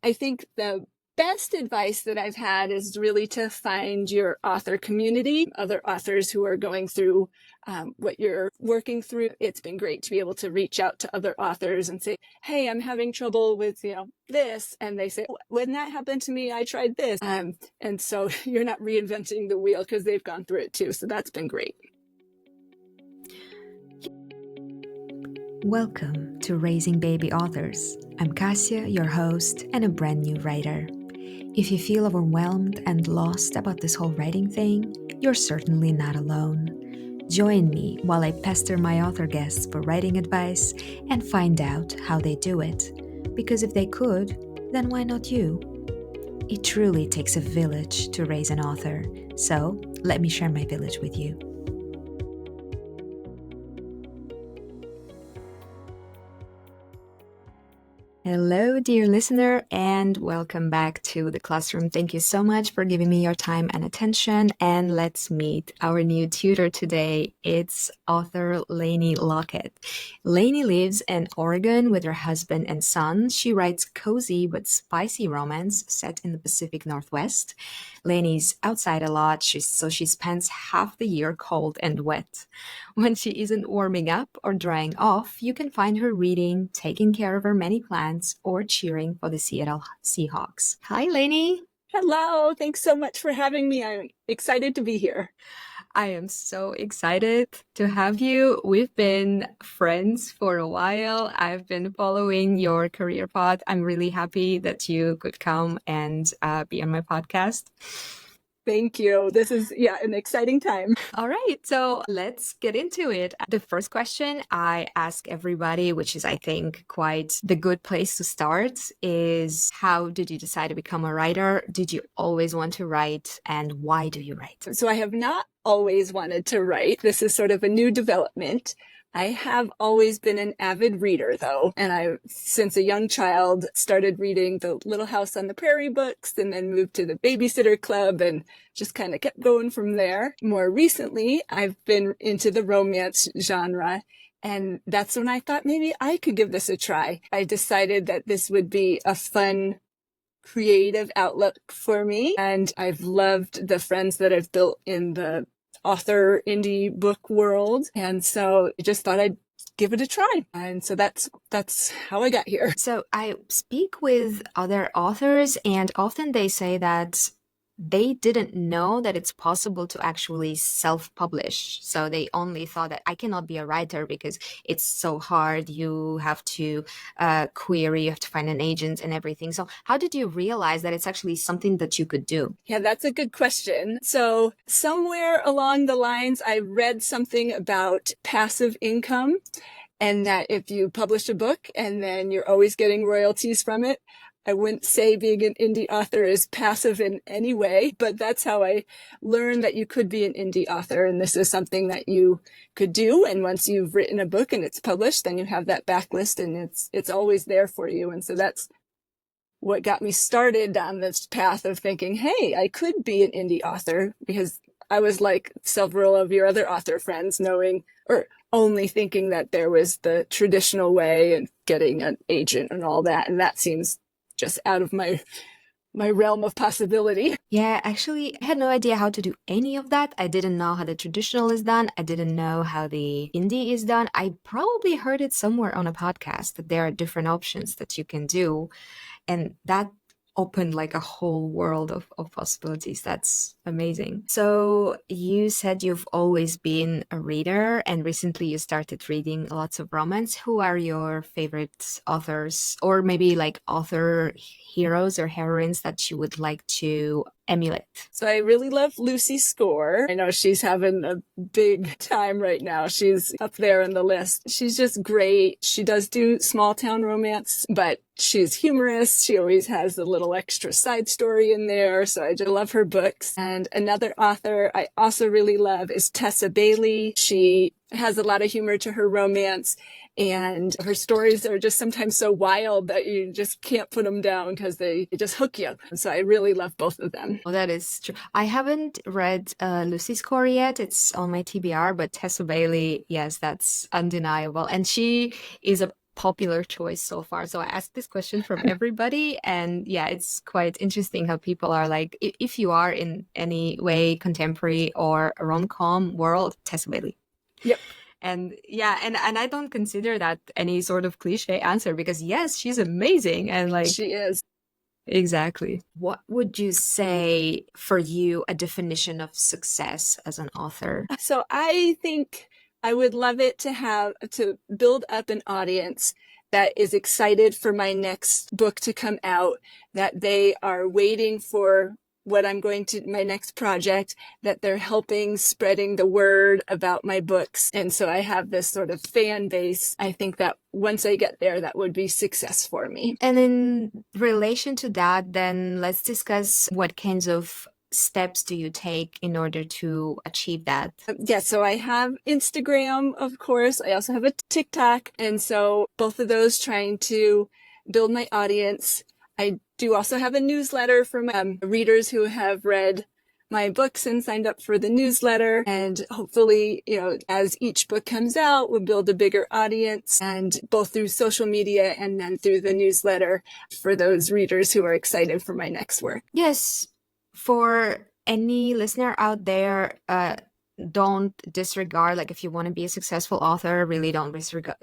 I think the best advice that I've had is really to find your author community, other authors who are going through what you're working through. It's been great to be able to reach out to other authors and say, hey, I'm having trouble with, this. And they say, oh, when that happened to me, I tried this. And so you're not reinventing the wheel because they've gone through it too. So that's been great. Welcome to Raising Baby Authors. I'm Kasia, your host and a brand new writer. If you feel overwhelmed and lost about this whole writing thing, you're certainly not alone. Join me while I pester my author guests for writing advice and find out how they do it. Because if they could, then why not you? It truly takes a village to raise an author, so let me share my village with you. Hello, dear listener, and welcome back to the classroom. Thank you so much for giving me your time and attention. And let's meet our new tutor today. It's author Lainey Lockett. Lainey lives in Oregon with her husband and son. She writes cozy but spicy romance set in the Pacific Northwest. Lainey's outside a lot, so she spends half the year cold and wet. When she isn't warming up or drying off, you can find her reading, taking care of her many plants, or cheering for the Seattle Seahawks. Hi, Lainey. Hello. Thanks so much for having me. I'm excited to be here. I am so excited to have you. We've been friends for a while. I've been following your career path. I'm really happy that you could come and be on my podcast. Thank you. This is, an exciting time. All right, so let's get into it. The first question I ask everybody, which is, I think, quite the good place to start, is how did you decide to become a writer? Did you always want to write, and why do you write? So I have not always wanted to write. This is sort of a new development. I have always been an avid reader, though, and I, since a young child, started reading the Little House on the Prairie books and then moved to the Babysitter Club and just kind of kept going from there. More recently, I've been into the romance genre, and that's when I thought maybe I could give this a try. I decided that this would be a fun, creative outlet for me, and I've loved the friends that I've built in the author indie book world, and so I just thought I'd give it a try, and so that's how I got here. So I speak with other authors, and often they say that they didn't know that it's possible to actually self-publish. So they only thought that I cannot be a writer because it's so hard. You have to query, you have to find an agent and everything. So how did you realize that it's actually something that you could do? Yeah, that's a good question. So somewhere along the lines, I read something about passive income, and that if you publish a book and then you're always getting royalties from it. I wouldn't say being an indie author is passive in any way, but that's how I learned that you could be an indie author, and this is something that you could do. And once you've written a book and it's published, then you have that backlist and it's always there for you. And so that's what got me started on this path of thinking, hey, I could be an indie author, because I was like several of your other author friends, knowing or only thinking that there was the traditional way and getting an agent and all that. And that seems just out of my realm of possibility. Yeah, actually, I had no idea how to do any of that. I didn't know how the traditional is done. I didn't know how the indie is done. I probably heard it somewhere on a podcast that there are different options that you can do. And that opened like a whole world of possibilities. That's amazing. So you said you've always been a reader, and recently you started reading lots of romance. Who are your favorite authors, or maybe like author heroes or heroines that you would like to emulate? So I really love Lucy Score. I know she's having a big time right now. She's up there on the list. She's just great. She does do small town romance, but she's humorous. She always has a little extra side story in there. So I just love her books. And another author I also really love is Tessa Bailey. She has a lot of humor to her romance, and her stories are just sometimes so wild that you just can't put them down because they just hook you. So I really love both of them. Oh, that is true. I haven't read Lucy Score yet. It's on my TBR, but Tessa Bailey, yes, that's undeniable. And she is a popular choice so far. So I asked this question from everybody, and yeah, it's quite interesting how people are like, if you are in any way contemporary or rom-com world, Tessa Bailey. Yep. And yeah, and I don't consider that any sort of cliche answer, because yes, she's amazing, and like She is. exactly. What would you say for you a definition of success as an author? So I think I would love it to build up an audience that is excited for my next book to come out, that they are waiting for my next project, that they're helping spreading the word about my books. And so I have this sort of fan base. I think that once I get there, that would be success for me. And in relation to that, then let's discuss what kinds of steps do you take in order to achieve that? Yeah, so I have Instagram, of course. I also have a TikTok. And so both of those trying to build my audience. I do also have a newsletter for my readers who have read my books and signed up for the newsletter. And hopefully, as each book comes out, we'll build a bigger audience, and both through social media and then through the newsletter for those readers who are excited for my next work. Yes. For any listener out there, don't disregard, like if you want to be a successful author, really don't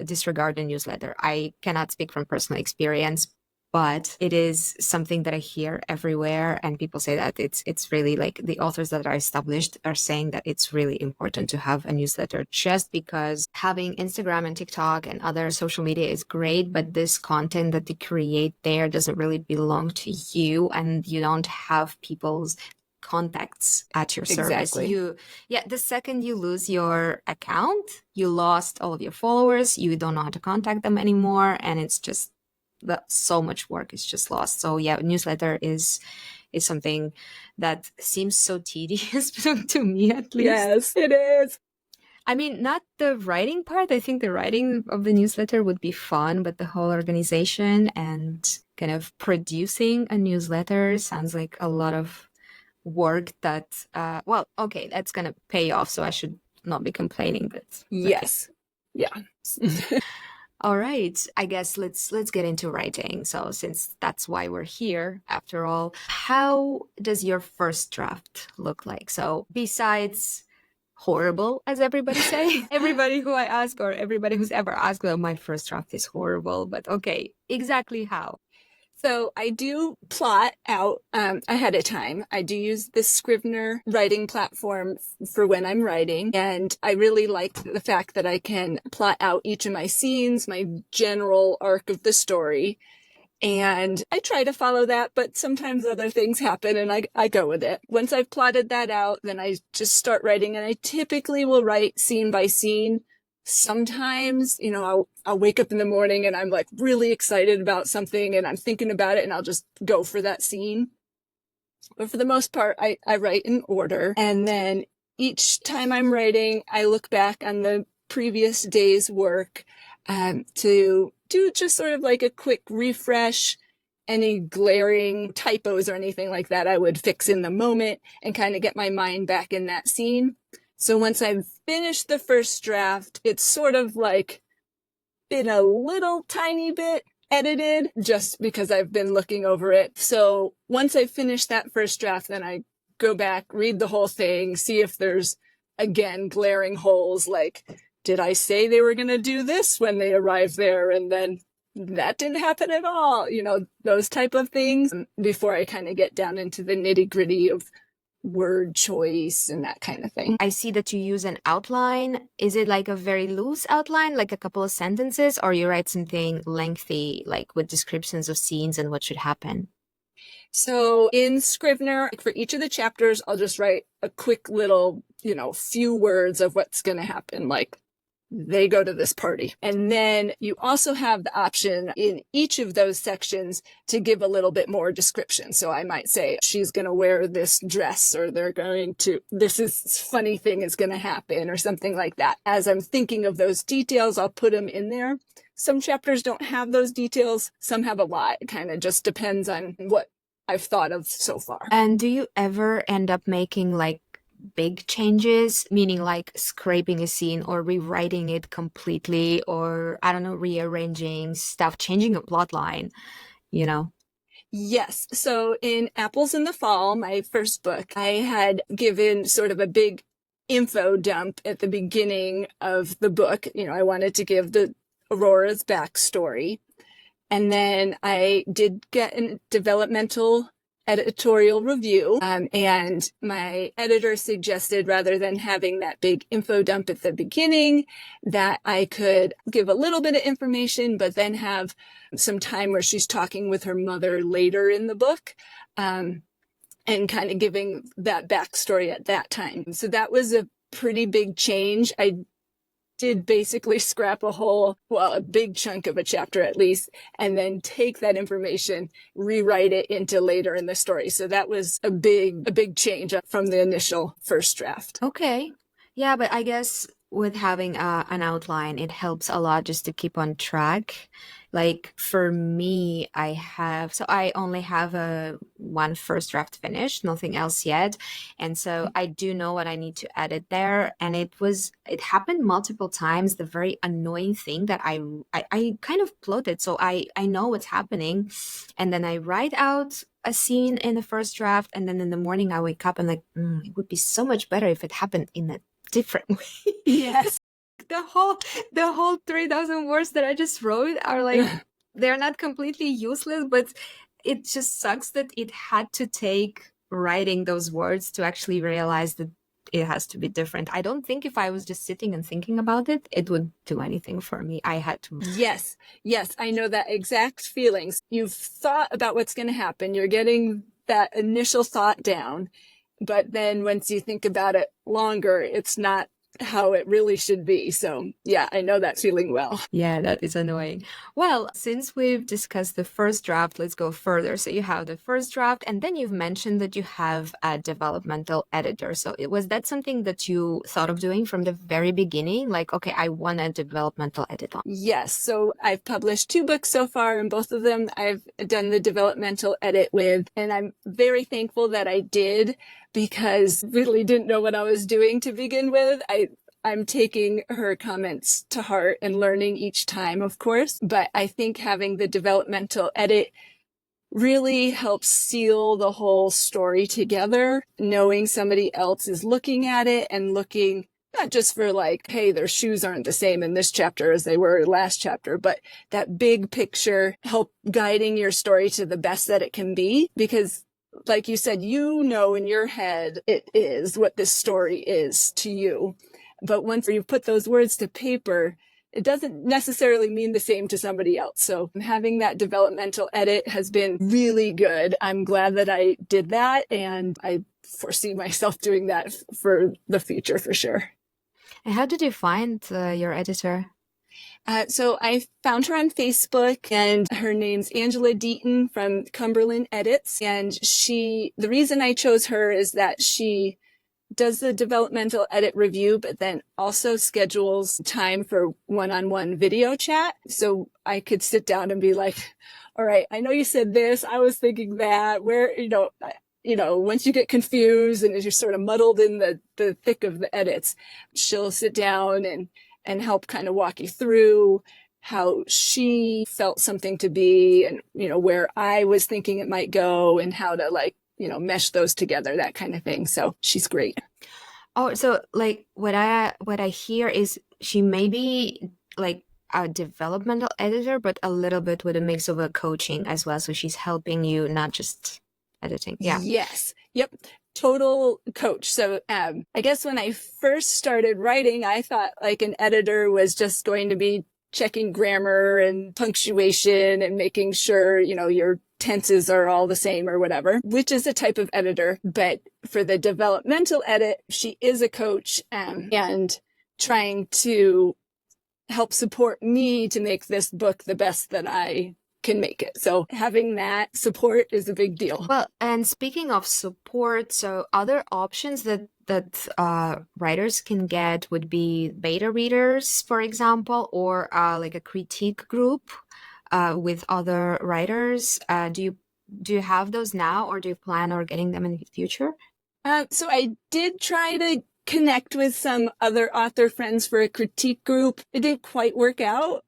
disregard the newsletter. I cannot speak from personal experience, but it is something that I hear everywhere, and people say that it's really like the authors that are established are saying that it's really important to have a newsletter, just because having Instagram and TikTok and other social media is great, but this content that they create there doesn't really belong to you, and you don't have people's contacts at your service. Exactly. The second you lose your account, you lost all of your followers, you don't know how to contact them anymore, and it's just that so much work is just lost. So yeah, newsletter is something that seems so tedious to me, at least. Yes, it is. I mean, not the writing part. I think the writing of the newsletter would be fun, but the whole organization and kind of producing a newsletter sounds like a lot of work that, okay, that's going to pay off. So I should not be complaining, but yes. Yeah. All right, I guess let's get into writing. So since that's why we're here, after all, how does your first draft look like? So besides horrible, as everybody say, everybody who I ask, or everybody who's ever asked, well, my first draft is horrible, but okay, exactly how? So I do plot out ahead of time. I do use the Scrivener writing platform for when I'm writing. And I really like the fact that I can plot out each of my scenes, my general arc of the story. And I try to follow that, but sometimes other things happen and I go with it. Once I've plotted that out, then I just start writing, and I typically will write scene by scene. Sometimes, I'll wake up in the morning and I'm like really excited about something and I'm thinking about it and I'll just go for that scene. But for the most part, I write in order. And then each time I'm writing, I look back on the previous day's work to do just sort of like a quick refresh. Any glaring typos or anything like that I would fix in the moment and kind of get my mind back in that scene. So once I've finished the first draft, it's sort of like been a little tiny bit edited just because I've been looking over it. So once I finish that first draft, then I go back, read the whole thing, see if there's, again, glaring holes like, did I say they were going to do this when they arrived there? And then that didn't happen at all. Those type of things before I kind of get down into the nitty gritty of word choice and that kind of thing. I see that you use an outline. Is it like a very loose outline, like a couple of sentences, or you write something lengthy, like with descriptions of scenes and what should happen? So in Scrivener, for each of the chapters, I'll just write a quick little, few words of what's going to happen, like they go to this party. And then you also have the option in each of those sections to give a little bit more description. So I might say she's going to wear this dress, or this is funny thing is going to happen, or something like that. As I'm thinking of those details, I'll put them in there. Some chapters don't have those details. Some have a lot. It kind of just depends on what I've thought of so far. And do you ever end up making like big changes, meaning like scraping a scene or rewriting it completely, or I don't know, rearranging stuff, changing a plot line, you know? Yes. So in Apples in the Fall, my first book, I had given sort of a big info dump at the beginning of the book. I wanted to give the Aurora's backstory. And then I did get a developmental editorial review. And my editor suggested, rather than having that big info dump at the beginning, that I could give a little bit of information, but then have some time where she's talking with her mother later in the book. And kind of giving that backstory at that time. So that was a pretty big change. I did basically scrap a big chunk of a chapter at least, and then take that information, rewrite it into later in the story. So that was a big change from the initial first draft. Okay. Yeah, but I guess with having an outline, it helps a lot just to keep on track. Like for me, I only have one first draft finished, nothing else yet. And so I do know what I need to edit there. And it happened multiple times. The very annoying thing that I kind of plotted. So I know what's happening. And then I write out a scene in the first draft, and then in the morning I wake up and like, it would be so much better if it happened in a different way. Yes. The whole 3,000 words that I just wrote are like, they're not completely useless, but it just sucks that it had to take writing those words to actually realize that it has to be different. I don't think if I was just sitting and thinking about it, it would do anything for me. I had to. Yes, I know that exact feelings. You've thought about what's going to happen. You're getting that initial thought down, but then once you think about it longer, it's not how it really should be. So yeah, I know that feeling well. Yeah, that is annoying. Well, since we've discussed the first draft, let's go further. So you have the first draft, and then you've mentioned that you have a developmental editor. So was that something that you thought of doing from the very beginning? Like, okay, I want a developmental edit on. Yes. So I've published 2 books so far, and both of them I've done the developmental edit with. And I'm very thankful that I did, because really didn't know what I was doing to begin with. I'm taking her comments to heart and learning each time, of course. But I think having the developmental edit really helps seal the whole story together, knowing somebody else is looking at it and looking not just for like, hey, their shoes aren't the same in this chapter as they were last chapter, but that big picture, help guiding your story to the best that it can be. Because like you said, in your head, it is what this story is to you. But once you put those words to paper, it doesn't necessarily mean the same to somebody else. So having that developmental edit has been really good. I'm glad that I did that, and I foresee myself doing that for the future for sure. And how did you find your editor? So I found her on Facebook, and her name's Angela Deaton from Cumberland Edits. And the reason I chose her is that she does the developmental edit review, but then also schedules time for one-on-one video chat. So I could sit down and be like, all right, I know you said this, I was thinking that, once you get confused and as you're sort of muddled in the thick of the edits, she'll sit down and help kind of walk you through how she felt something to be, and, where I was thinking it might go, and how to mesh those together, that kind of thing. So she's great. Oh, so like what I hear is she may be like a developmental editor, but a little bit with a mix of a coaching as well. So she's helping you, not just editing. Yeah. Yes. Yep. Total coach. So I guess when I first started writing, I thought like an editor was just going to be checking grammar and punctuation and making sure, your tenses are all the same or whatever, which is a type of editor. But for the developmental edit, she is a coach, and trying to help support me to make this book the best that I can make it. So having that support is a big deal. Well, and speaking of support, so other options that writers can get would be beta readers, for example, or like a critique group with other writers. Do you have those now, or do you plan on getting them in the future? So I did try to connect with some other author friends for a critique group. It didn't quite work out.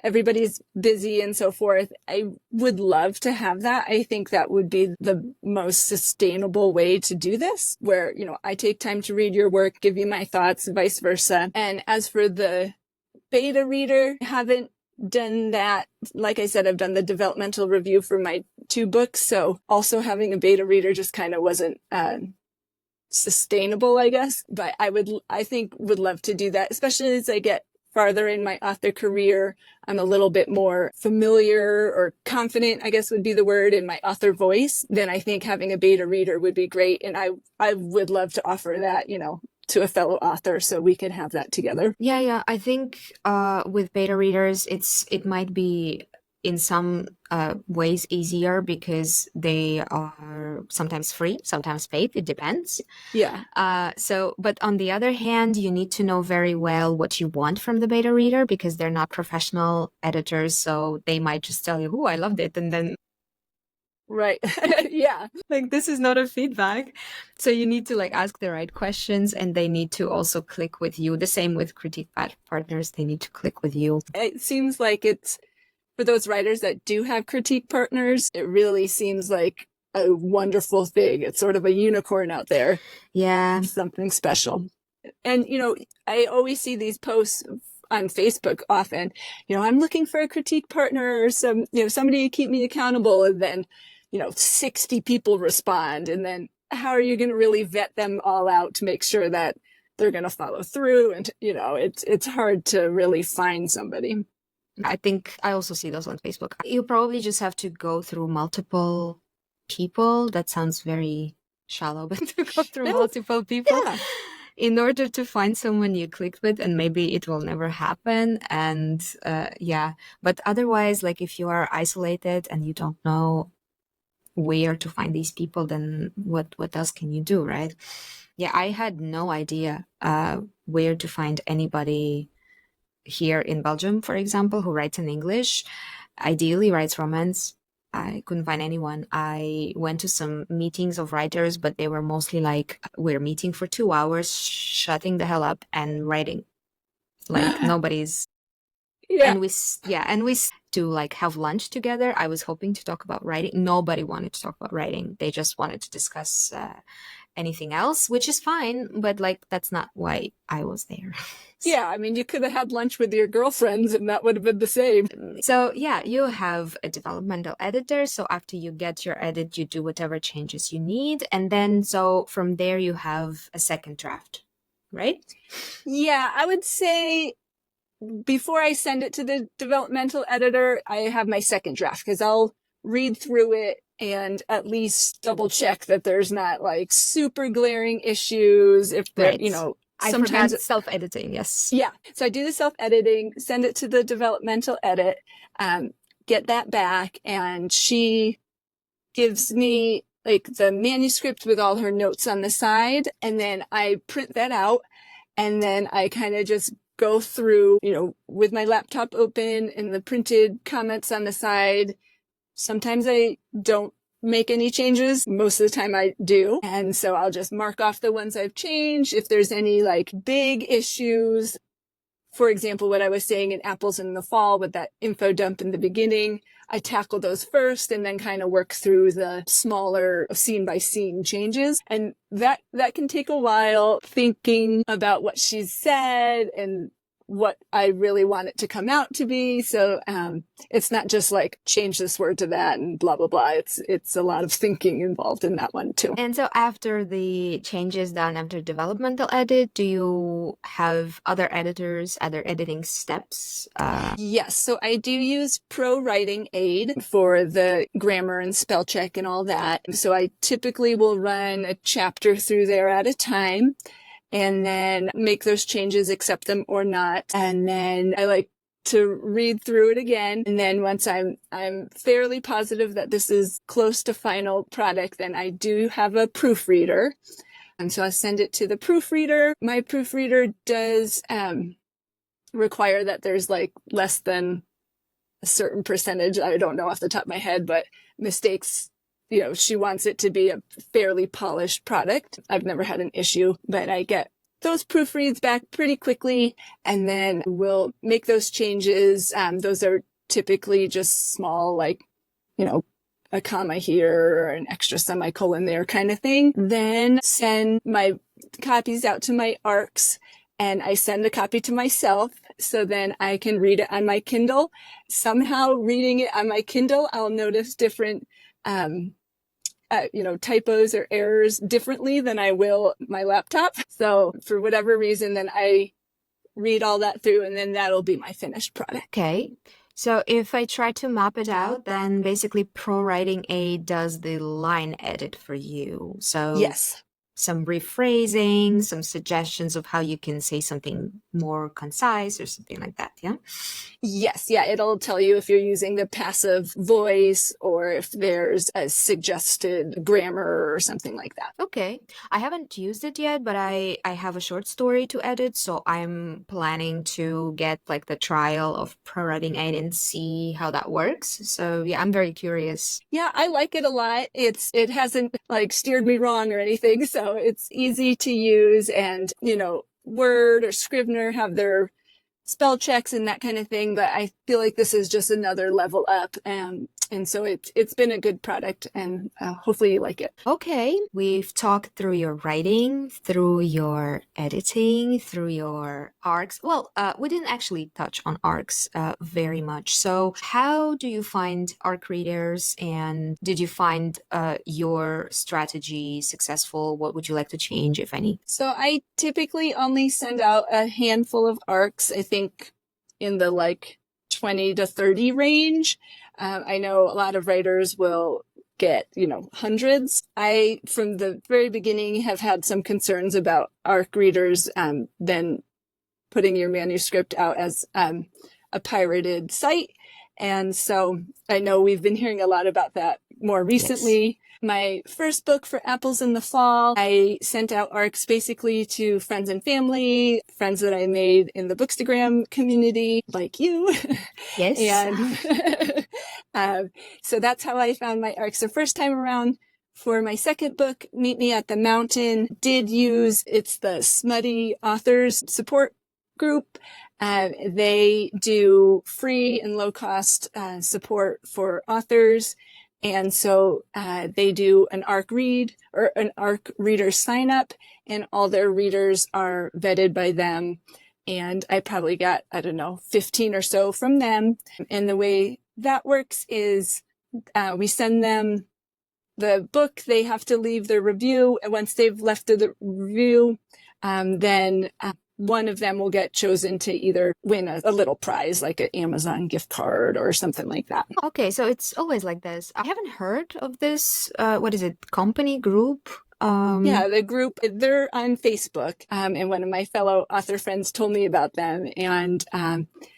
Everybody's busy and so forth. I would love to have that. I think that would be the most sustainable way to do this, where, I take time to read your work, give you my thoughts, vice versa. And as for the beta reader, I haven't done that. Like I said, I've done the developmental review for my 2 books. So also having a beta reader just kind of wasn't sustainable, I guess. But I think would love to do that, especially as I get farther in my author career. I'm a little bit more familiar or confident, I guess would be the word, in my author voice. Then I think having a beta reader would be great. And I would love to offer that, to a fellow author so we can have that together. Yeah. I think with beta readers, it might be in some ways easier because they are sometimes free, sometimes paid. It depends. Yeah. But on the other hand, you need to know very well what you want from the beta reader because they're not professional editors. So they might just tell you, "Oh, I loved it," and then right. Yeah. like this is not a feedback. So you need to ask the right questions, and they need to also click with you. The same with critique partners; they need to click with you. It seems like it's for those writers that do have critique partners. It really seems like a wonderful thing. It's sort of a unicorn out there. Yeah, It's something special. And I always see these posts on Facebook often. I'm looking for a critique partner or somebody to keep me accountable, and then 60 people respond, and then how are you going to really vet them all out to make sure that they're going to follow through? And it's hard to really find somebody. I think I also see those on Facebook. You probably just have to go through multiple people. That sounds very shallow, but to go through multiple people in order to find someone you clicked with, and maybe it will never happen. And but otherwise, if you are isolated and you don't know where to find these people, then what else can you do, right? Yeah, I had no idea where to find anybody here in Belgium, for example, who writes in English, ideally writes romance. I couldn't find anyone. I went to some meetings of writers, but they were mostly we're meeting for 2 hours, shutting the hell up and writing. Nobody's. Yeah. And we to have lunch together. I was hoping to talk about writing. Nobody wanted to talk about writing. They just wanted to discuss anything else, which is fine, but that's not why I was there. Yeah, I mean, you could have had lunch with your girlfriends and that would have been the same. So yeah, you have a developmental editor. So after you get your edit, you do whatever changes you need. And then so from there you have a second draft, right? Yeah, I would say before I send it to the developmental editor, I have my second draft because I'll read through it and at least double check that there's not super glaring issues. If there, Right. sometimes it's self-editing. Yes. Yeah. So I do the self-editing, send it to the developmental edit, get that back, and she gives me the manuscript with all her notes on the side, and then I print that out, and then I kind of just go through, with my laptop open and the printed comments on the side. Sometimes I don't make any changes. Most of the time I do. And so I'll just mark off the ones I've changed. If there's any big issues, for example, what I was saying in Apples in the Fall with that info dump in the beginning, I tackle those first and then kind of work through the smaller scene by scene changes. And that can take a while, thinking about what she's said and what I really want it to come out to be. So it's not just change this word to that and blah, blah, blah. It's a lot of thinking involved in that one too. And so after the changes done after developmental edit, do you have other editors, other editing steps? Yes. So I do use Pro Writing Aid for the grammar and spell check and all that. So I typically will run a chapter through there at a time, and then make those changes, accept them or not. And then I like to read through it again. And then once I'm fairly positive that this is close to final product, then I do have a proofreader. And so I send it to the proofreader. My proofreader does require that there's less than a certain percentage, I don't know off the top of my head, but mistakes she wants it to be a fairly polished product. I've never had an issue, but I get those proofreads back pretty quickly, and then we'll make those changes. Those are typically just small, like, a comma here or an extra semicolon there kind of thing. Then send my copies out to my ARCs, and I send a copy to myself so then I can read it on my Kindle. Somehow reading it on my Kindle, I'll notice different typos or errors differently than I will my laptop. So for whatever reason, then I read all that through, and then that'll be my finished product. Okay. So if I try to map it out, then basically Pro Writing Aid does the line edit for you. So yes. Some rephrasing, some suggestions of how you can say something more concise or something like that, yeah? Yes, yeah, it'll tell you if you're using the passive voice or if there's a suggested grammar or something like that. Okay. I haven't used it yet, but I have a short story to edit, so I'm planning to get like the trial of Pro Writing Aid and see how that works. So yeah, I'm very curious. Yeah, I like it a lot. It hasn't like steered me wrong or anything, so it's easy to use, and Word or Scrivener have their spell checks and that kind of thing, but I feel like this is just another level up, and so it's been a good product, and hopefully you like it. Okay, we've talked through your writing, through your editing, through your arcs. Well, we didn't actually touch on arcs very much. So how do you find arc readers, and did you find your strategy successful? What would you like to change, if any? So I typically only send out a handful of arcs, I think in the like 20 to 30 range. I know a lot of writers will get, hundreds. I, from the very beginning, have had some concerns about ARC readers then putting your manuscript out as a pirated site. And so I know we've been hearing a lot about that more recently. Yes. My first book, For Apples in the Fall, I sent out ARCs basically to friends and family, friends that I made in the Bookstagram community, like you. Yes. And so that's how I found my ARCs the first time around. For my second book, Meet Me at the Mountain, it's the Smutty Authors Support Group. They do free and low-cost support for authors. And so they do an ARC read or an ARC reader sign up, and all their readers are vetted by them. And I probably got, 15 or so from them. And the way that works is we send them the book. They have to leave their review. And once they've left the review, then one of them will get chosen to either win a little prize, like an Amazon gift card or something like that. Okay, so it's always like this. I haven't heard of this, company group? Yeah, the group, they're on Facebook, and one of my fellow author friends told me about them, and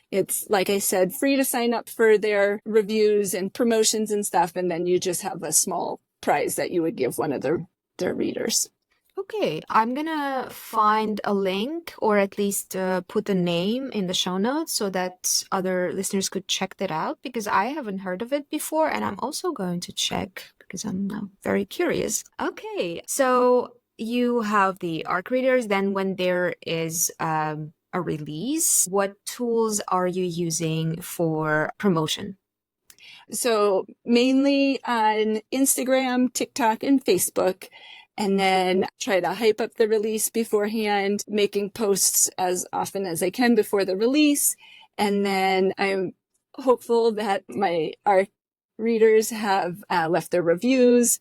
it's, like I said, free to sign up for their reviews and promotions and stuff, and then you just have a small prize that you would give one of their readers. Okay, I'm gonna find a link, or at least put the name in the show notes so that other listeners could check that out, because I haven't heard of it before, and I'm also going to check because I'm now very curious. Okay, so you have the ARC readers. Then when there is a release, what tools are you using for promotion? So mainly on Instagram, TikTok, and Facebook. And then try to hype up the release beforehand, making posts as often as I can before the release. And then I'm hopeful that my ARC readers have left their reviews.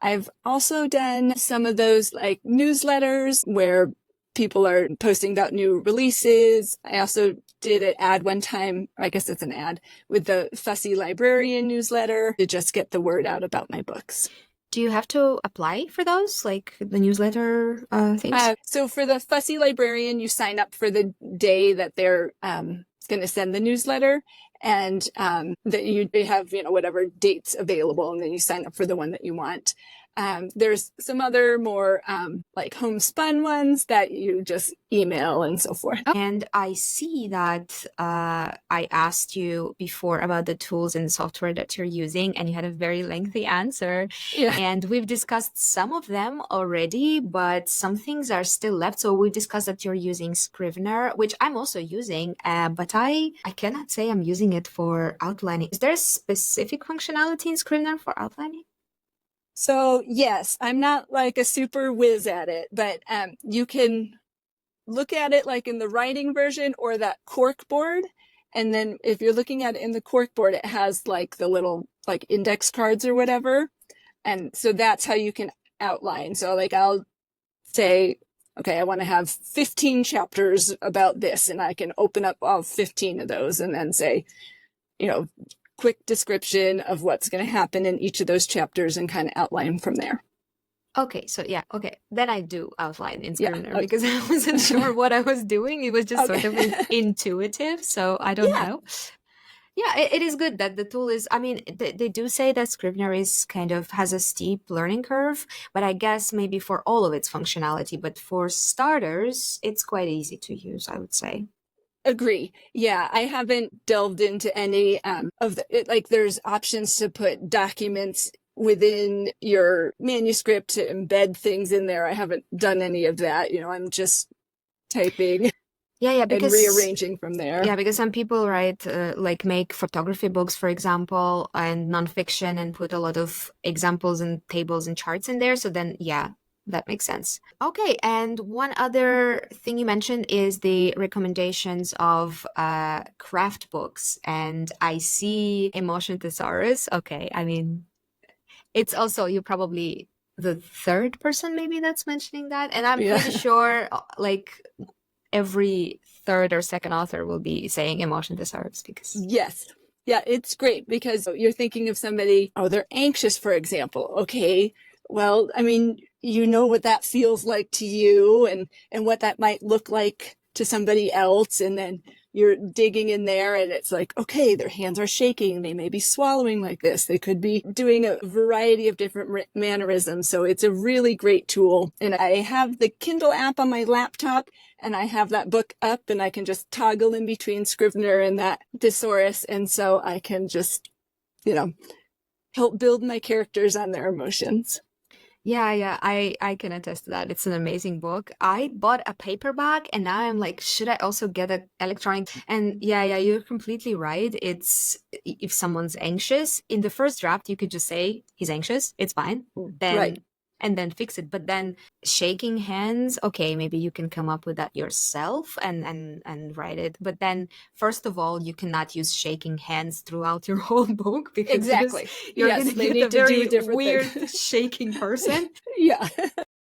I've also done some of those like newsletters where people are posting about new releases. I also did an ad one time, I guess it's an ad, with the Fussy Librarian newsletter to just get the word out about my books. Do you have to apply for those, like the newsletter things? So for the Fussy Librarian, you sign up for the day that they're going to send the newsletter, and that you have, whatever dates available, and then you sign up for the one that you want. There's some other more like homespun ones that you just email and so forth. And I see that I asked you before about the tools and software that you're using, and you had a very lengthy answer. Yeah. And we've discussed some of them already, but some things are still left. So we discussed that you're using Scrivener, which I'm also using, but I cannot say I'm using it for outlining. Is there a specific functionality in Scrivener for outlining? So yes, I'm not like a super whiz at it, but you can look at it like in the writing version or that cork board. And then if you're looking at it in the cork board, it has like the little like index cards or whatever. And so that's how you can outline. So like I'll say, okay, I want to have 15 chapters about this, and I can open up all 15 of those and then say, quick description of what's going to happen in each of those chapters and kind of outline from there. Okay, so yeah, okay. Then I do outline in Scrivener okay. because I wasn't sure what I was doing. It was just sort of intuitive, so I don't know. Yeah, it is good that the tool is, I mean, they do say that Scrivener is kind of has a steep learning curve, but I guess maybe for all of its functionality, but for starters, it's quite easy to use, I would say. Agree. Yeah, I haven't delved into any of the, like there's options to put documents within your manuscript to embed things in there. I haven't done any of that. I'm just typing because, and rearranging from there. Yeah, because some people write, like make photography books, for example, and nonfiction and put a lot of examples and tables and charts in there. So then, yeah, that makes sense. Okay, and one other thing you mentioned is the recommendations of craft books. And I see Emotion Thesaurus. Okay, I mean, it's also, you're probably the third person maybe that's mentioning that. And I'm pretty sure like every third or second author will be saying Emotion Thesaurus because... Yes. Yeah, it's great because you're thinking of somebody, they're anxious, for example. Okay, well, I mean, you know what that feels like to you and what that might look like to somebody else. And then you're digging in there and it's like, okay, their hands are shaking. They may be swallowing like this. They could be doing a variety of different mannerisms. So it's a really great tool. And I have the Kindle app on my laptop and I have that book up and I can just toggle in between Scrivener and that thesaurus. And so I can just, help build my characters on their emotions. Yeah, I can attest to that. It's an amazing book. I bought a paperback and now I'm like, should I also get an electronic? And yeah, you're completely right. It's if someone's anxious, in the first draft, you could just say he's anxious. It's fine. Then Right. And then fix it. But then shaking hands, okay, maybe you can come up with that yourself and write it. But then first of all, you cannot use shaking hands throughout your whole book because Exactly. you're Yes, going they to need get a to do very different weird things. shaking person. Yeah.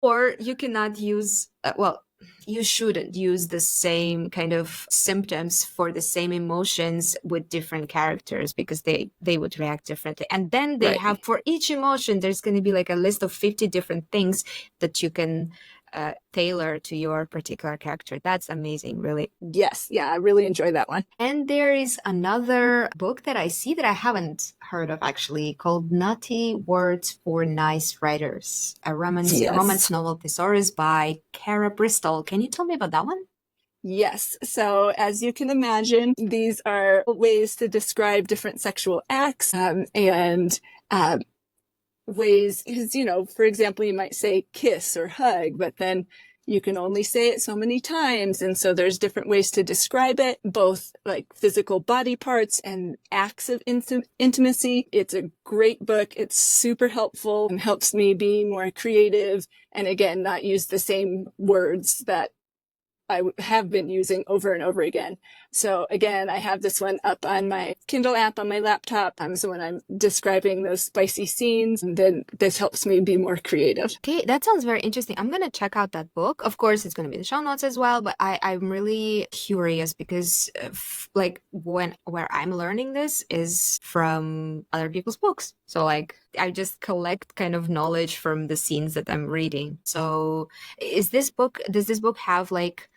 Or you cannot use, you shouldn't use the same kind of symptoms for the same emotions with different characters because they would react differently. And then they Right. have, for each emotion, there's going to be like a list of 50 different things that you can tailor to your particular character. That's amazing, really. Yes. Yeah, I really enjoy that one. And there is another book that I see that I haven't heard of actually called Naughty Words for Nice Writers, a romance novel thesaurus by Cara Bristol. Can you tell me about that one? Yes. So as you can imagine, these are ways to describe different sexual acts and ways, because, for example, you might say kiss or hug, but then you can only say it so many times. And so there's different ways to describe it, both like physical body parts and acts of intimacy. It's a great book. It's super helpful and helps me be more creative. And again, not use the same words that I have been using over and over again. So again, I have this one up on my Kindle app on my laptop. So when I'm describing those spicy scenes, then this helps me be more creative. Okay, that sounds very interesting. I'm going to check out that book. Of course, it's going to be in the show notes as well, but I'm really curious because where I'm learning this is from other people's books. So like I just collect kind of knowledge from the scenes that I'm reading. So does this book have like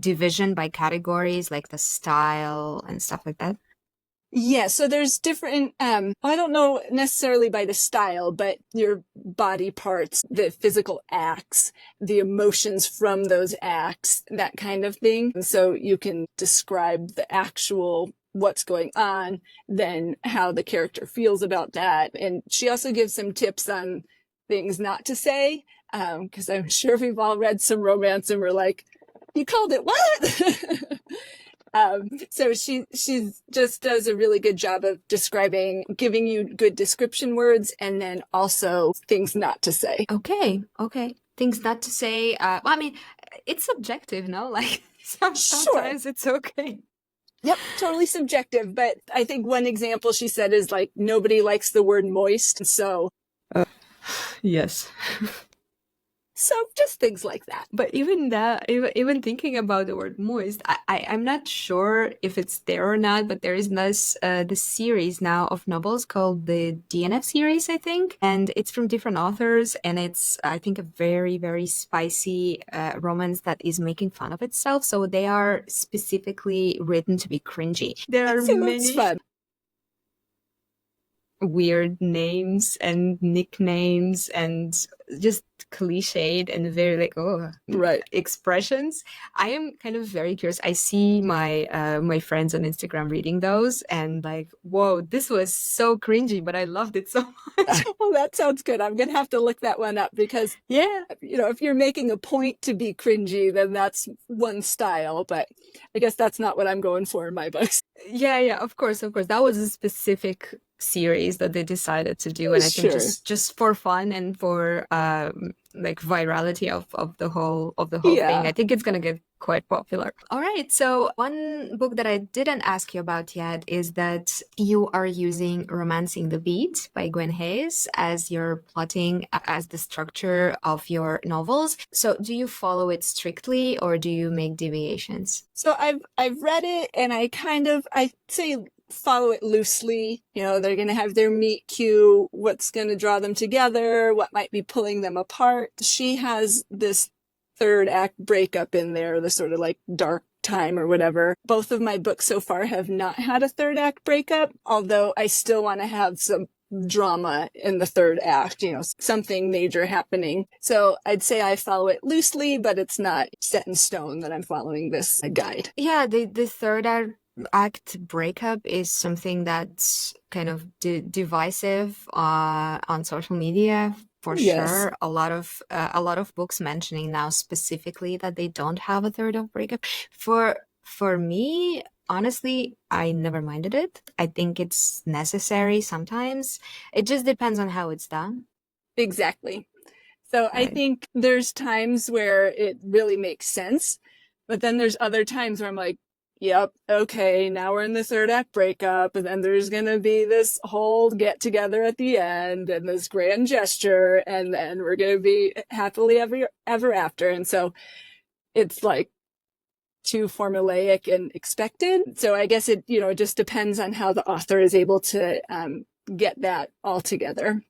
division by categories, like the style and stuff like that? Yeah, so there's different, I don't know necessarily by the style, but your body parts, the physical acts, the emotions from those acts, that kind of thing. And so you can describe the actual what's going on, then how the character feels about that. And she also gives some tips on things not to say, because I'm sure we've all read some romance and we're like, you called it what? So she's just does a really good job of describing, giving you good description words, and then also things not to say. Okay, okay. Things not to say. Well, I mean, it's subjective, no? Like Sure. sometimes it's okay. Yep, totally subjective. But I think one example she said is like, nobody likes the word moist. Yes. So just things like that. But even that, even thinking about the word moist, I'm not sure if it's there or not, but there is this series now of novels called the DNF series, I think, and it's from different authors, and it's, I think, a very, very spicy romance that is making fun of itself. So they are specifically written to be cringy. There are So that's many fun. weird names and nicknames and just cliched and very like Right. expressions. I am kind of very curious. I see my friends on Instagram reading those and like, whoa, this was so cringy, but I loved it so much. Well, that sounds good. I'm going to have to look that one up because, Yeah. if you're making a point to be cringy, then that's one style. But I guess that's not what I'm going for in my books. Yeah, of course, of course. That was a specific series that they decided to do, and I think Sure. just for fun and for like virality of the whole Yeah. thing, I think it's gonna get quite popular. All right, so one book that I didn't ask you about yet is that you are using Romancing the Beat by Gwen Hayes as your plotting, as the structure of your novels. So do you follow it strictly or do you make deviations? So I've read it and I say follow it loosely. They're going to have their meet cute, what's going to draw them together, what might be pulling them apart. She has this third act breakup in there, the sort of like dark time or whatever. Both of my books so far have not had a third act breakup, although I still want to have some drama in the third act, something major happening. So I'd say I follow it loosely, but it's not set in stone that I'm following this guide. Yeah, the third act breakup is something that's kind of divisive on social media for Yes. sure. A lot of books mentioning now specifically that they don't have a third act breakup. For me, honestly, I never minded it. I think it's necessary sometimes. It just depends on how it's done. Exactly. So I Right. think there's times where it really makes sense, but then there's other times where I'm like, yep, okay, now we're in the third act breakup, and then there's gonna be this whole get together at the end and this grand gesture, and then we're gonna be happily ever after. And so it's like too formulaic and expected. So I guess it just depends on how the author is able to get that all together.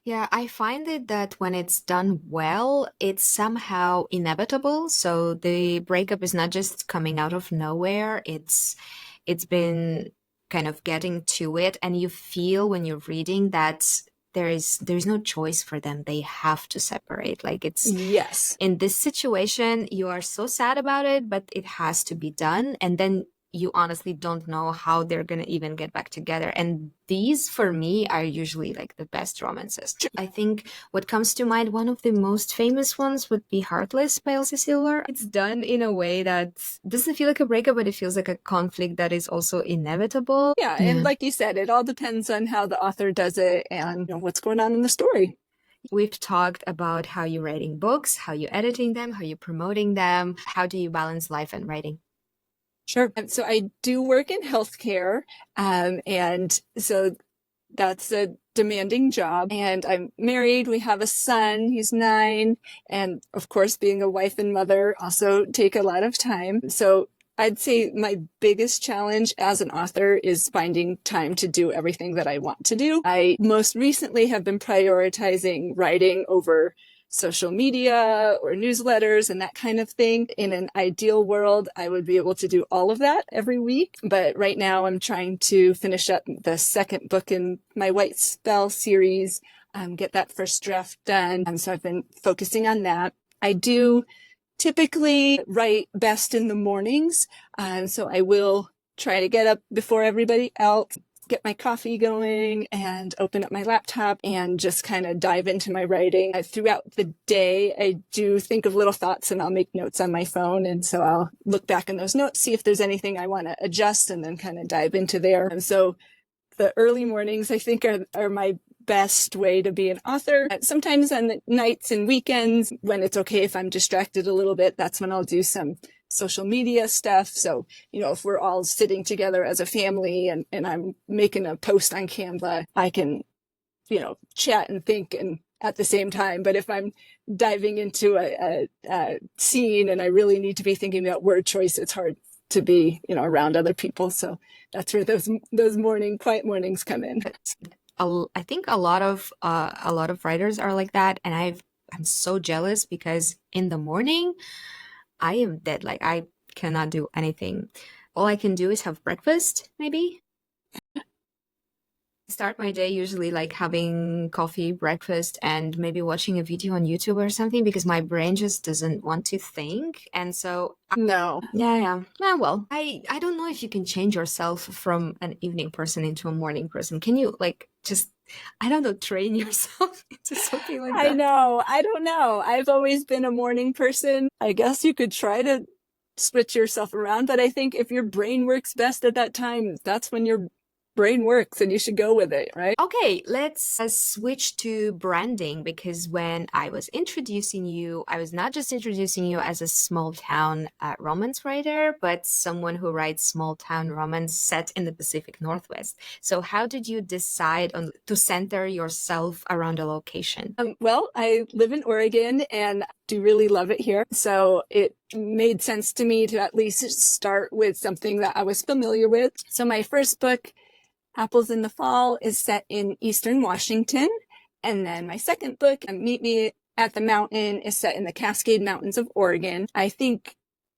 Yeah, I find it that when it's done well, it's somehow inevitable. So the breakup is not just coming out of nowhere. It's been kind of getting to it, and you feel when you're reading that there's no choice for them. They have to separate. Like it's Yes. in this situation, you are so sad about it, but it has to be done. And then you honestly don't know how they're going to even get back together. And these, for me, are usually like the best romances. I think what comes to mind, one of the most famous ones would be Heartless by Elsie Silver. It's done in a way that doesn't feel like a breakup, but it feels like a conflict that is also inevitable. Yeah, and like you said, it all depends on how the author does it and what's going on in the story. We've talked about how you're writing books, how you're editing them, how you're promoting them. How do you balance life and writing? Sure. So I do work in healthcare, and so that's a demanding job. And I'm married. We have a son. He's 9. And of course, being a wife and mother also take a lot of time. So I'd say my biggest challenge as an author is finding time to do everything that I want to do. I most recently have been prioritizing writing over social media or newsletters and that kind of thing. In an ideal world, I would be able to do all of that every week. But right now I'm trying to finish up the second book in my White Spell series, get that first draft done. And so I've been focusing on that. I do typically write best in the mornings. So I will try to get up before everybody else, get my coffee going and open up my laptop and just kind of dive into my writing. Throughout the day, I do think of little thoughts and I'll make notes on my phone. And so I'll look back in those notes, see if there's anything I want to adjust and then kind of dive into there. And so the early mornings, I think, are my best way to be an author. Sometimes on the nights and weekends, when it's okay if I'm distracted a little bit, that's when I'll do some social media stuff. So, if we're all sitting together as a family and I'm making a post on Canva, I can, chat and think and at the same time. But if I'm diving into a scene and I really need to be thinking about word choice, it's hard to be, around other people. So that's where those quiet mornings come in. I think a lot of writers are like that, and I'm so jealous because in the morning I am dead. Like I cannot do anything. All I can do is have breakfast, maybe. Start my day usually like having coffee, breakfast, and maybe watching a video on YouTube or something because my brain just doesn't want to think. And so No. yeah. Well, I don't know if you can change yourself from an evening person into a morning person. Can you just, I don't know, train yourself into something like that? I know. I don't know. I've always been a morning person. I guess you could try to switch yourself around, but I think if your brain works best at that time, that's when your brain works and you should go with it, right? Okay, let's switch to branding, because when I was introducing you, I was not just introducing you as a small town romance writer, but someone who writes small town romance set in the Pacific Northwest. So how did you decide to center yourself around a location? Well, I live in Oregon and do really love it here. So it made sense to me to at least start with something that I was familiar with. So my first book, Apples in the Fall, is set in Eastern Washington. And then my second book, Meet Me at the Mountain, is set in the Cascade Mountains of Oregon. I think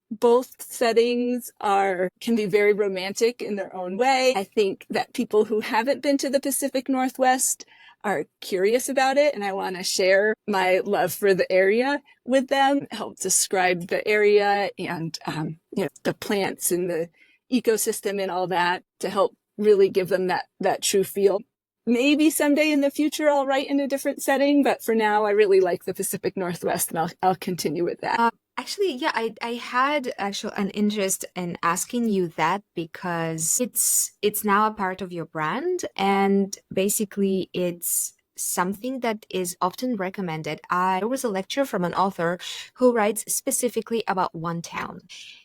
both settings can be very romantic in their own way. I think that people who haven't been to the Pacific Northwest are curious about it, and I want to share my love for the area with them, help describe the area and the plants and the ecosystem and all that to help really give them that true feel. Maybe someday in the future I'll write in a different setting, but for now I really like the Pacific Northwest and I'll continue with that. Actually, yeah, I had an interest in asking you that because it's now a part of your brand, and basically it's something that is often recommended. There was a lecture from an author who writes specifically about one town.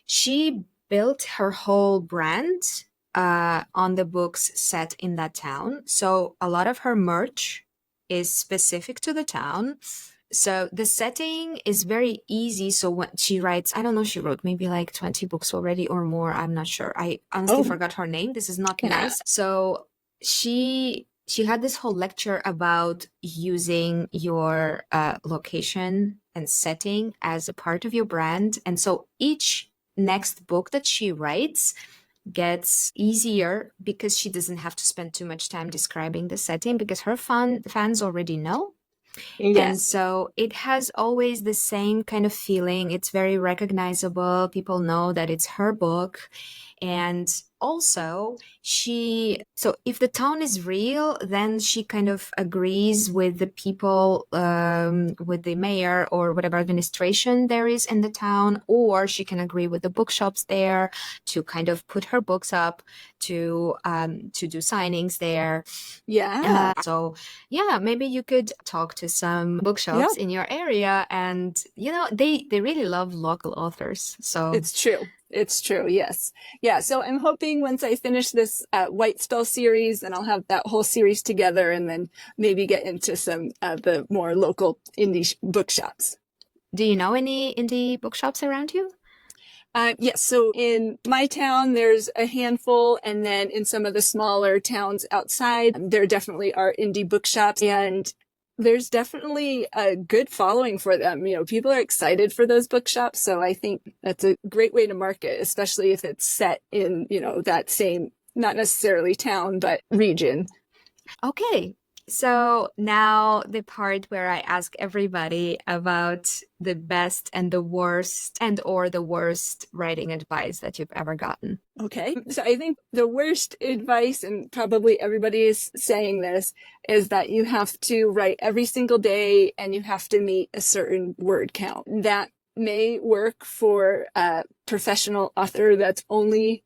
She built her whole brand on the books set in that town. So a lot of her merch is specific to the town. So the setting is very easy. So when she writes, I don't know, she wrote maybe like 20 books already or more. I'm not sure. I honestly forgot her name. This is not nice. So she had this whole lecture about using your location and setting as a part of your brand. And so each next book that she writes gets easier because she doesn't have to spend too much time describing the setting because her fans already know. Yes. And so it has always the same kind of feeling. It's very recognizable. People know that it's her book. And also so if the town is real, then she kind of agrees with the people, with the mayor or whatever administration there is in the town, or she can agree with the bookshops there to kind of put her books up, to do signings there. Yeah. So yeah, maybe you could talk to some bookshops in your area, and they really love local authors. So it's true. It's true. Yes. Yeah. So I'm hoping once I finish this White Spell series, and I'll have that whole series together and then maybe get into some of the more local indie bookshops. Do you know any indie bookshops around you? Yes. So in my town, there's a handful. And then in some of the smaller towns outside, there definitely are indie bookshops. And there's definitely a good following for them. People are excited for those bookshops. So I think that's a great way to market, especially if it's set in, that same, not necessarily town, but region. Okay, so now the part where I ask everybody about the best and the worst and or the worst writing advice that you've ever gotten. Okay. So I think the worst advice, and probably everybody is saying this, is that you have to write every single day and you have to meet a certain word count. That may work for a professional author that's only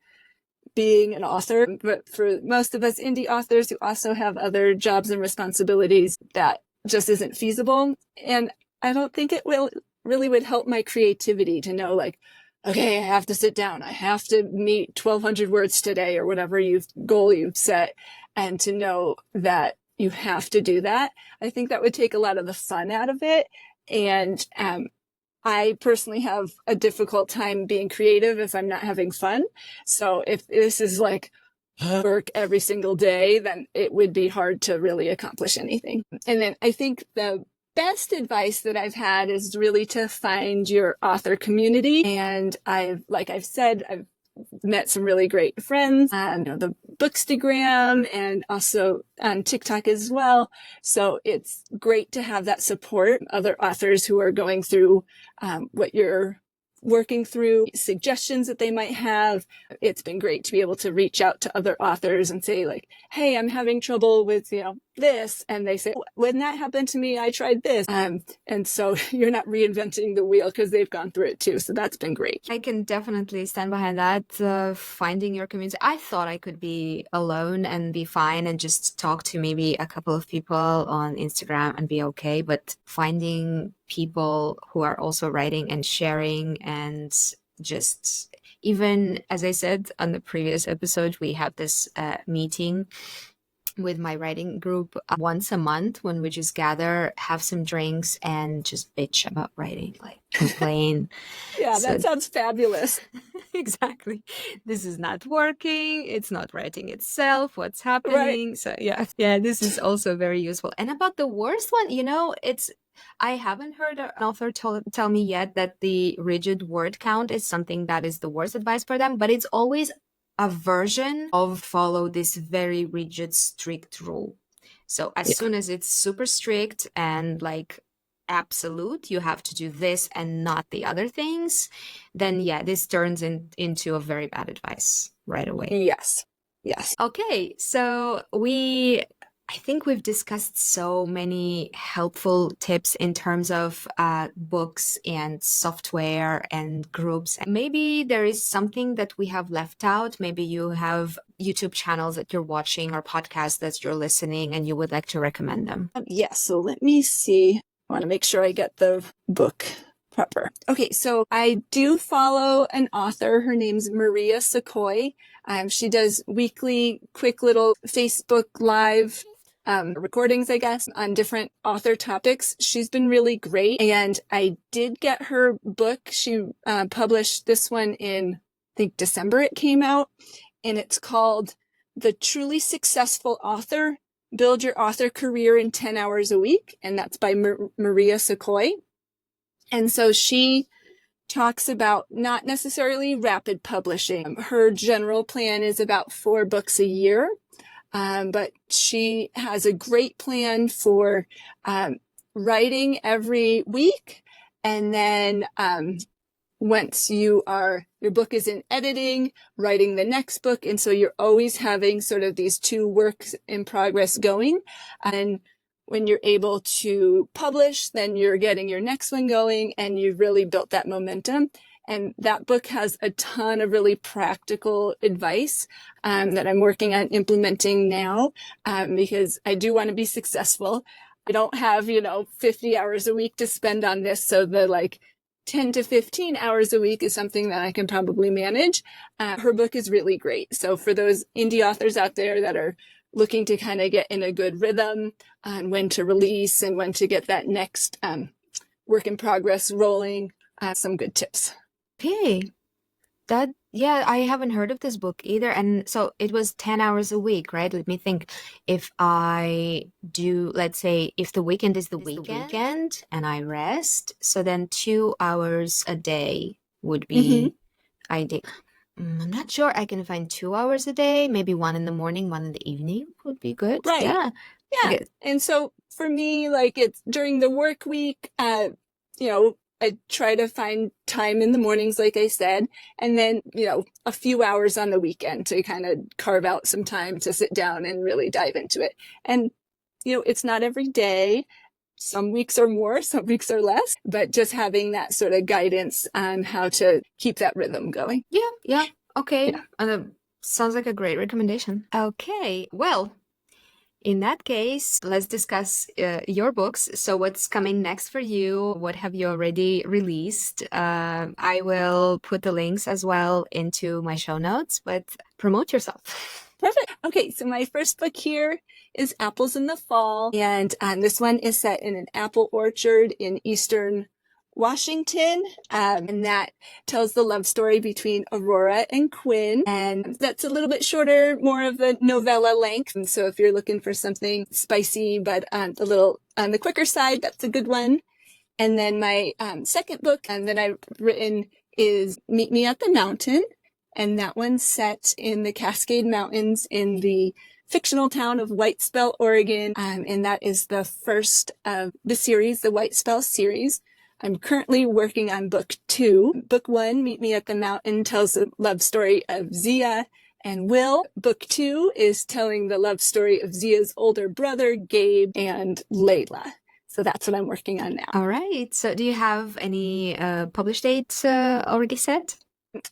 being an author, but for most of us indie authors who also have other jobs and responsibilities, that just isn't feasible. And I don't think it would help my creativity to know, like, okay, I have to sit down, I have to meet 1,200 words today, or whatever goal you've set, and to know that you have to do that. I think that would take a lot of the fun out of it. And I personally have a difficult time being creative if I'm not having fun. So if this is like work every single day, then it would be hard to really accomplish anything. And then I think the best advice that I've had is really to find your author community. And like I've said, I've met some really great friends on the Bookstagram and also on TikTok as well. So it's great to have that support, other authors who are going through what you're working through, suggestions that they might have. It's been great to be able to reach out to other authors and say, like, hey, I'm having trouble with, this. And they say, when that happened to me, I tried this. And so you're not reinventing the wheel because they've gone through it too. So that's been great. I can definitely stand behind that. Finding your community. I thought I could be alone and be fine and just talk to maybe a couple of people on Instagram and be okay. But finding people who are also writing and sharing, and just, even as I said on the previous episode, we had this meeting with my writing group once a month when we just gather, have some drinks, and just bitch about writing, like complain. Yeah, that sounds fabulous. Exactly. This is not working. It's not writing itself. What's happening? Right. So yeah, this is also very useful. And about the worst one, I haven't heard an author tell me yet that the rigid word count is something that is the worst advice for them, but it's always a version of follow this very rigid, strict rule. So as soon as it's super strict and like absolute, you have to do this and not the other things, then this turns into a very bad advice right away. Yes. Okay, so I think we've discussed so many helpful tips in terms of books and software and groups. Maybe there is something that we have left out. Maybe you have YouTube channels that you're watching or podcasts that you're listening and you would like to recommend them. Yes, so let me see. I want to make sure I get the book proper. Okay, so I do follow an author. Her name's Maria Secoy. She does weekly, quick little Facebook Live recordings, I guess, on different author topics. She's been really great. And I did get her book. She published this one in, I think, December it came out. And it's called The Truly Successful Author, Build Your Author Career in 10 Hours a Week. And that's by Maria Secoy. And so she talks about not necessarily rapid publishing. Her general plan is about 4 books a year. But she has a great plan for writing every week. And then once your book is in editing, writing the next book. And so you're always having sort of these 2 works in progress going. And when you're able to publish, then you're getting your next one going and you've really built that momentum. And that book has a ton of really practical advice that I'm working on implementing now because I do want to be successful. I don't have, 50 hours a week to spend on this. So the 10 to 15 hours a week is something that I can probably manage. Her book is really great. So for those indie authors out there that are looking to kind of get in a good rhythm on when to release and when to get that next work in progress rolling, some good tips. Okay, that Yeah, I haven't heard of this book either. And so it was 10 hours a week, right? Let me think. If I do, let's say, if the weekend is the weekend and I rest, so then 2 hours a day would Hmm. be ideal. I'm not sure I can find 2 hours a day. Maybe one in the morning, one in the evening would be good. Right. Yeah. Yeah. Okay. And so for me, like it's during the work week, you know, I try to find time in the mornings, like I said, and then, a few hours on the weekend to kind of carve out some time to sit down and really dive into it. And, it's not every day. Some weeks are more, some weeks are less, but just having that sort of guidance on how to keep that rhythm going. Yeah. Okay. Yeah. Sounds like a great recommendation. Okay. Well, in that case, let's discuss your books. So, what's coming next for you? What have you already released? I will put the links as well into my show notes, but promote yourself. Perfect. Okay, so my first book here is Apples in the Fall, and this one is set in an apple orchard in eastern Washington, and that tells the love story between Aurora and Quinn, and that's a little bit shorter, more of a novella length, and so if you're looking for something spicy but a little on the quicker side, that's a good one. And then my second book that I've written is Meet Me at the Mountain. And that one's set in the Cascade Mountains in the fictional town of Whitespell, Oregon. And that is the first of the series, the Whitespell series. I'm currently working on book 2. Book 1, Meet Me at the Mountain, tells the love story of Zia and Will. Book 2 is telling the love story of Zia's older brother, Gabe, and Layla. So that's what I'm working on now. All right. So, do you have any published dates already set?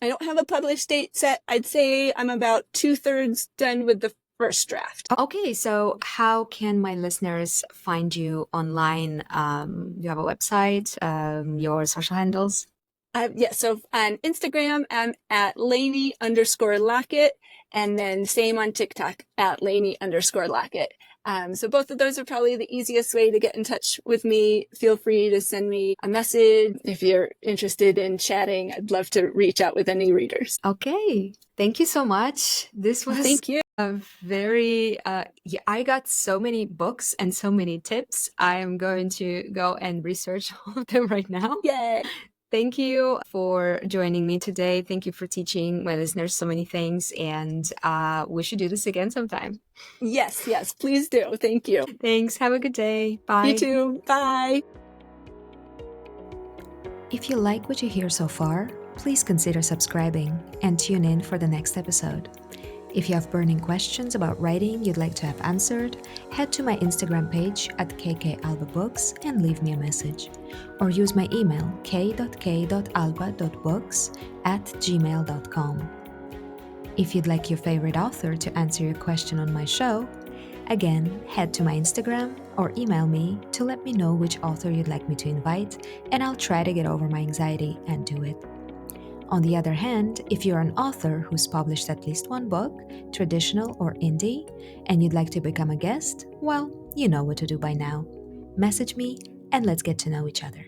I don't have a published date set. I'd say I'm about 2/3 done with the first draft. Okay, so how can my listeners find you online? You have a website, your social handles? Yeah, so on Instagram, I'm at Laney_Lockett, and then same on TikTok at Laney_Lockett. So both of those are probably the easiest way to get in touch with me. Feel free to send me a message if you're interested in chatting. I'd love to reach out with any readers. Okay, thank you so much. This was Thank you. a very, yeah, I got so many books and so many tips. I am going to go and research all of them right now. Yay. Thank you for joining me today. Thank you for teaching my listeners so many things, and we should do this again sometime. Yes, please do. Thank you. Thanks. Have a good day. Bye. You too. Bye. If you like what you hear so far, please consider subscribing and tune in for the next episode. If you have burning questions about writing you'd like to have answered, head to my Instagram page at kkalbabooks and leave me a message. Or use my email k.k.alba.books@gmail.com. If you'd like your favorite author to answer your question on my show, again, head to my Instagram or email me to let me know which author you'd like me to invite, and I'll try to get over my anxiety and do it. On the other hand, if you're an author who's published at least one book, traditional or indie, and you'd like to become a guest, well, you know what to do by now. Message me and let's get to know each other.